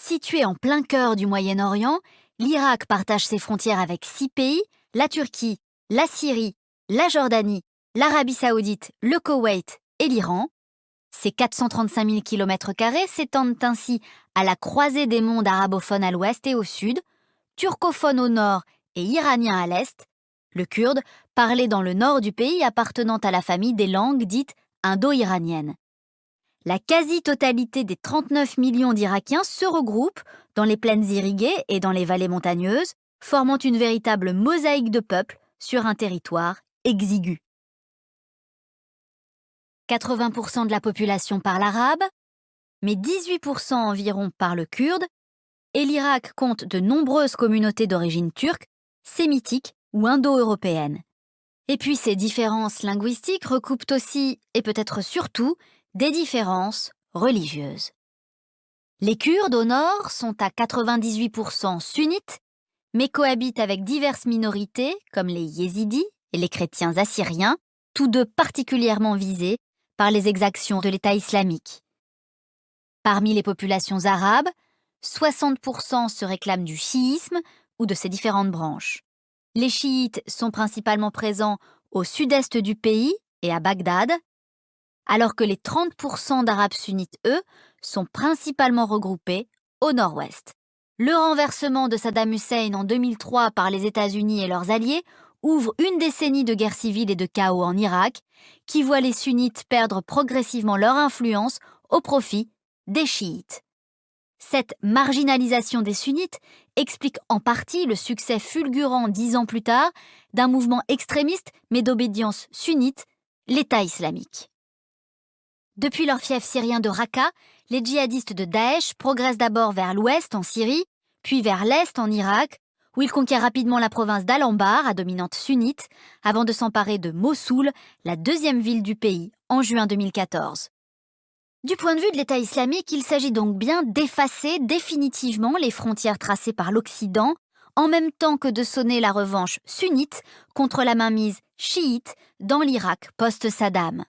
Situé en plein cœur du Moyen-Orient, l'Irak partage ses frontières avec 6 pays, la Turquie, la Syrie, la Jordanie, l'Arabie saoudite, le Koweït et l'Iran. Ces 435 000 km² s'étendent ainsi à la croisée des mondes arabophones à l'ouest et au sud, turcophones au nord et iraniens à l'est, le kurde parlé dans le nord du pays appartenant à la famille des langues dites indo-iraniennes. La quasi-totalité des 39 millions d'Irakiens se regroupent dans les plaines irriguées et dans les vallées montagneuses, formant une véritable mosaïque de peuples sur un territoire exigu. 80% de la population parle arabe, mais 18% environ parlent kurde, et l'Irak compte de nombreuses communautés d'origine turque, sémitique ou indo-européenne. Et puis ces différences linguistiques recoupent aussi, et peut-être surtout, des différences religieuses. Les Kurdes au nord sont à 98% sunnites, mais cohabitent avec diverses minorités comme les yézidis et les chrétiens assyriens, tous deux particulièrement visés par les exactions de l'État islamique. Parmi les populations arabes, 60% se réclament du chiisme ou de ses différentes branches. Les chiites sont principalement présents au sud-est du pays et à Bagdad, alors que les 30% d'Arabes sunnites, eux, sont principalement regroupés au nord-ouest. Le renversement de Saddam Hussein en 2003 par les États-Unis et leurs alliés ouvre une décennie de guerre civile et de chaos en Irak, qui voit les sunnites perdre progressivement leur influence au profit des chiites. Cette marginalisation des sunnites explique en partie le succès fulgurant 10 ans plus tard d'un mouvement extrémiste mais d'obédience sunnite, l'État islamique. Depuis leur fief syrien de Raqqa, les djihadistes de Daesh progressent d'abord vers l'ouest en Syrie, puis vers l'est en Irak, où ils conquièrent rapidement la province d'Al-Anbar à dominante sunnite, avant de s'emparer de Mossoul, la deuxième ville du pays, en juin 2014. Du point de vue de l'État islamique, il s'agit donc bien d'effacer définitivement les frontières tracées par l'Occident, en même temps que de sonner la revanche sunnite contre la mainmise chiite dans l'Irak post-Saddam.